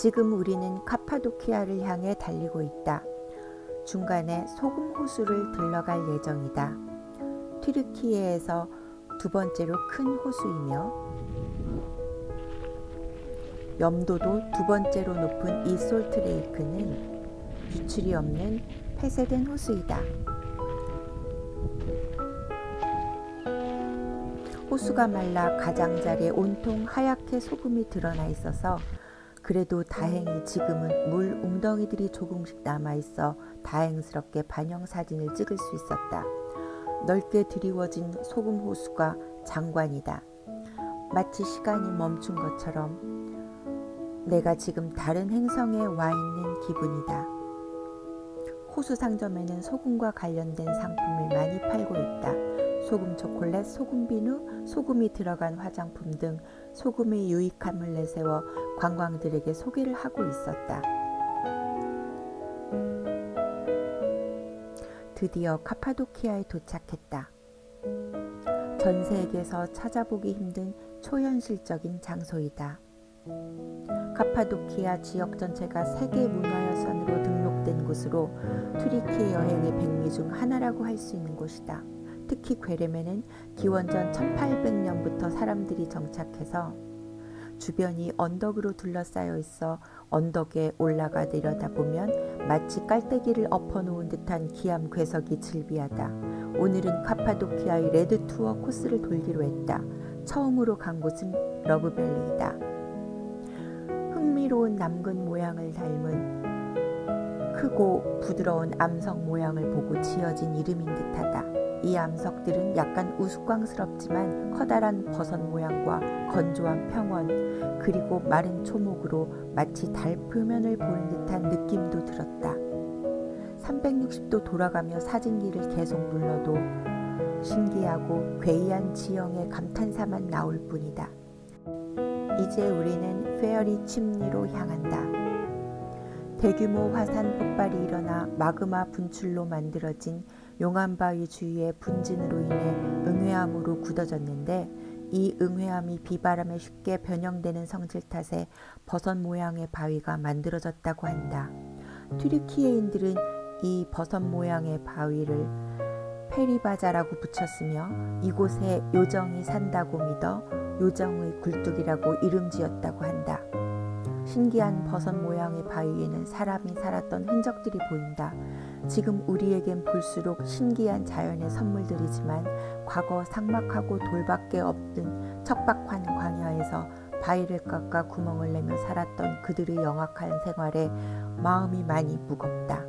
지금 우리는 카파도키아를 향해 달리고 있다. 중간에 소금 호수를 들러갈 예정이다. 튀르키예에서 두 번째로 큰 호수이며 염도도 두 번째로 높은 이 솔트레이크는 유출이 없는 폐쇄된 호수이다. 호수가 말라 가장자리에 온통 하얗게 소금이 드러나 있어서 그래도 다행히 지금은 물 웅덩이들이 조금씩 남아있어 다행스럽게 반영사진을 찍을 수 있었다. 넓게 드리워진 소금 호수가 장관이다. 마치 시간이 멈춘 것처럼 내가 지금 다른 행성에 와 있는 기분이다. 호수 상점에는 소금과 관련된 상품을 많이 팔고 있다. 소금 초콜릿, 소금 비누, 소금이 들어간 화장품 등 소금의 유익함을 내세워 관광들에게 소개를 하고 있었다. 드디어 카파도키아에 도착했다. 전 세계에서 찾아보기 힘든 초현실적인 장소이다. 카파도키아 지역 전체가 세계 문화유산으로 등록된 곳으로 튀르키예 여행의 백미 중 하나라고 할 수 있는 곳이다. 특히 괴렘에는 기원전 1800년부터 사람들이 정착해서 주변이 언덕으로 둘러싸여 있어 언덕에 올라가 내려다보면 마치 깔때기를 엎어놓은 듯한 기암 괴석이 즐비하다. 오늘은 카파도키아의 레드 투어 코스를 돌기로 했다. 처음으로 간 곳은 러브밸리이다. 흥미로운 남근 모양을 닮은 크고 부드러운 암석 모양을 보고 지어진 이름인 듯하다. 이 암석들은 약간 우스꽝스럽지만 커다란 버섯 모양과 건조한 평원 그리고 마른 초목으로 마치 달 표면을 보는 듯한 느낌도 들었다. 360도 돌아가며 사진기를 계속 눌러도 신기하고 괴이한 지형의 감탄사만 나올 뿐이다. 이제 우리는 페어리 침리로 향한다. 대규모 화산 폭발이 일어나 마그마 분출로 만들어진 용암바위 주위의 분진으로 인해 응회암으로 굳어졌는데 이 응회암이 비바람에 쉽게 변형되는 성질 탓에 버섯 모양의 바위가 만들어졌다고 한다. 튀르키예인들은 이 버섯 모양의 바위를 페리바자라고 붙였으며 이곳에 요정이 산다고 믿어 요정의 굴뚝이라고 이름 지었다고 한다. 신기한 버섯 모양의 바위에는 사람이 살았던 흔적들이 보인다. 지금 우리에겐 볼수록 신기한 자연의 선물들이지만 과거 삭막하고 돌밖에 없는 척박한 광야에서 바위를 깎아 구멍을 내며 살았던 그들의 영악한 생활에 마음이 많이 무겁다.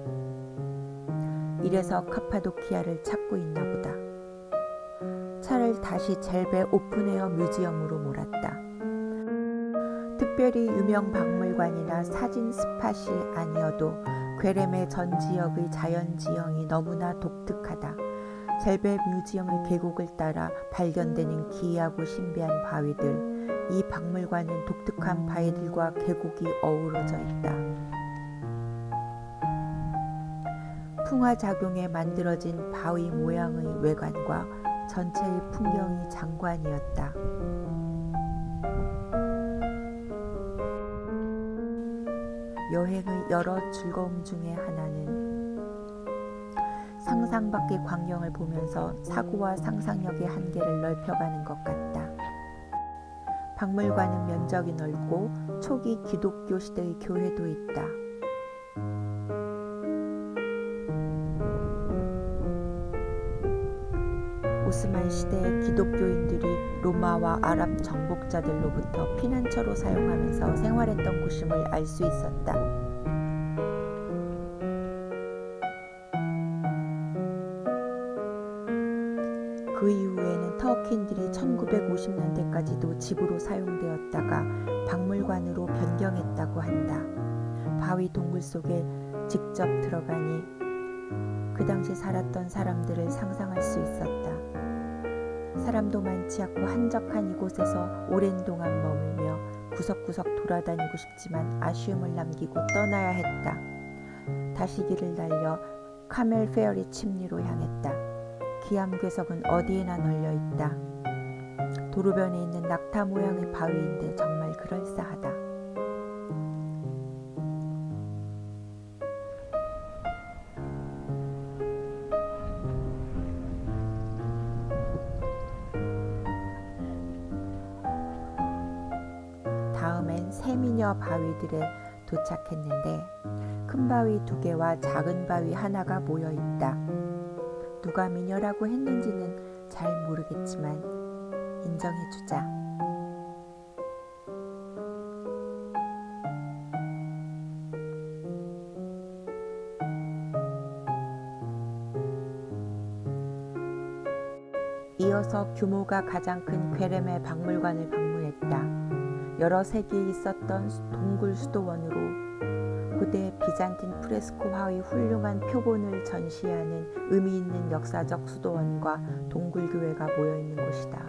이래서 카파도키아를 찾고 있나 보다. 차를 다시 젤베 오픈에어 뮤지엄으로 몰았다. 특별히 유명 박물관이나 사진 스팟이 아니어도 괴렘의 전 지역의 자연 지형이 너무나 독특하다. 젤베 뮤지엄의 계곡을 따라 발견되는 기이하고 신비한 바위들, 이 박물관은 독특한 바위들과 계곡이 어우러져 있다. 풍화작용에 만들어진 바위 모양의 외관과 전체의 풍경이 장관이었다. 여행의 여러 즐거움 중에 하나는 상상 밖의 광경을 보면서 사고와 상상력의 한계를 넓혀가는 것 같다. 박물관은 면적이 넓고 초기 기독교 시대의 교회도 있다. 오스만 시대의 기독교인들이 로마와 아랍 정복자들로부터 피난처로 사용하면서 생활했던 곳임을 알 수 있었다. 그 이후에는 터키인들이 1950년대까지도 집으로 사용되었다가 박물관으로 변경했다고 한다. 바위 동굴 속에 직접 들어가니 그 당시 살았던 사람들을 상상할 수 있었다. 사람도 많지 않고 한적한 이곳에서 오랜 동안 머물며 구석구석 돌아다니고 싶지만 아쉬움을 남기고 떠나야 했다. 다시 길을 달려 카멜 페어리 침리로 향했다. 기암괴석은 어디에나 널려있다. 도로변에 있는 낙타 모양의 바위인데 정말 그럴싸하다. 다음엔 새미녀 바위들에 도착했는데 큰 바위 2개와 작은 바위 하나가 모여 있다. 누가 미녀라고 했는지는 잘 모르겠지만 인정해주자. 이어서 규모가 가장 큰 괴레메 박물관을 방문했다. 여러 세기에 있었던 동굴 수도원으로 고대 비잔틴 프레스코화의 훌륭한 표본을 전시하는 의미 있는 역사적 수도원과 동굴교회가 모여있는 곳이다.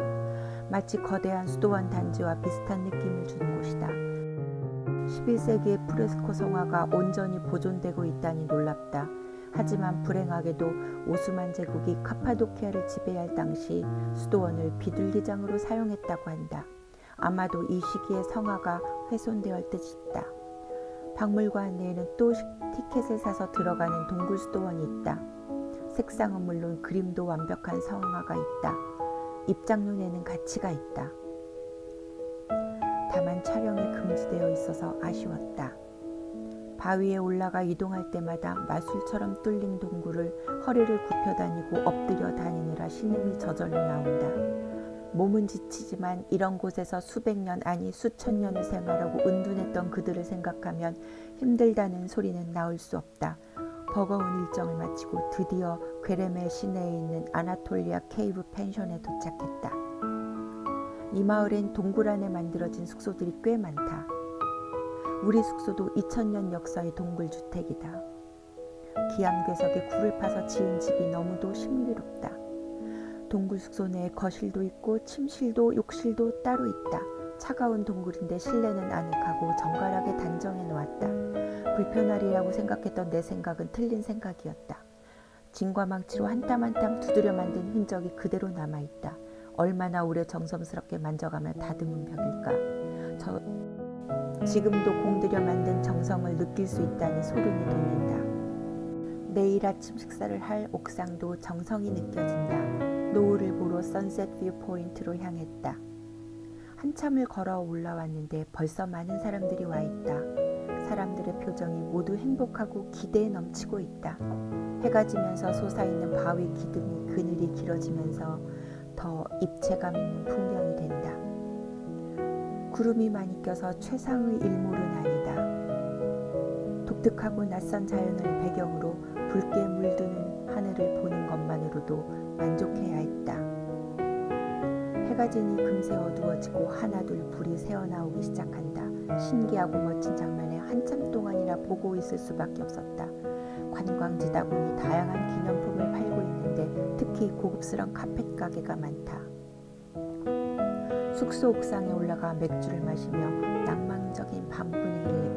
마치 거대한 수도원 단지와 비슷한 느낌을 주는 곳이다. 11세기의 프레스코 성화가 온전히 보존되고 있다니 놀랍다. 하지만 불행하게도 오스만 제국이 카파도키아를 지배할 당시 수도원을 비둘기장으로 사용했다고 한다. 아마도 이 시기에 성화가 훼손되었을 듯 싶다. 박물관 내에는 또 티켓을 사서 들어가는 동굴 수도원이 있다. 색상은 물론 그림도 완벽한 성화가 있다. 입장료내는 가치가 있다. 다만 촬영이 금지되어 있어서 아쉬웠다. 바위에 올라가 이동할 때마다 마술처럼 뚫린 동굴을 허리를 굽혀 다니고 엎드려 다니느라 신음이 저절로 나온다. 몸은 지치지만 이런 곳에서 수백 년 아니 수천 년을 생활하고 은둔했던 그들을 생각하면 힘들다는 소리는 나올 수 없다. 버거운 일정을 마치고 드디어 괴레메 시내에 있는 아나톨리아 케이브 펜션에 도착했다. 이 마을엔 동굴 안에 만들어진 숙소들이 꽤 많다. 우리 숙소도 2000년 역사의 동굴 주택이다. 기암괴석에 굴을 파서 지은 집이 너무도 신비롭다. 동굴 숙소 내에 거실도 있고 침실도 욕실도 따로 있다. 차가운 동굴인데 실내는 아늑하고 정갈하게 단정해 놓았다. 불편하리라고 생각했던 내 생각은 틀린 생각이었다. 진과 망치로 한 땀 한 땀 두드려 만든 흔적이 그대로 남아있다. 얼마나 오래 정성스럽게 만져가며 다듬은 벽일까. 지금도 공들여 만든 정성을 느낄 수 있다니 소름이 돋는다. 내일 아침 식사를 할 옥상도 정성이 느껴진다. 노을을 보러 선셋 뷰 포인트로 향했다. 한참을 걸어 올라왔는데 벌써 많은 사람들이 와 있다. 사람들의 표정이 모두 행복하고 기대에 넘치고 있다. 해가 지면서 솟아있는 바위 기둥이 그늘이 길어지면서 더 입체감 있는 풍경이 된다. 구름이 많이 껴서 최상의 일몰은 아니다. 독특하고 낯선 자연을 배경으로 붉게 물드는 하늘을 보는 것만으로도 만족해야 했다. 해가 지니 금세 어두워지고 하나둘 불이 새어나오기 시작한다. 신기하고 멋진 장면에 한참 동안이나 보고 있을 수밖에 없었다. 관광지다 보니 다양한 기념품을 팔고 있는데 특히 고급스러운 카펫 가게가 많다. 숙소 옥상에 올라가 맥주를 마시며 낭만적인 밤 분위기를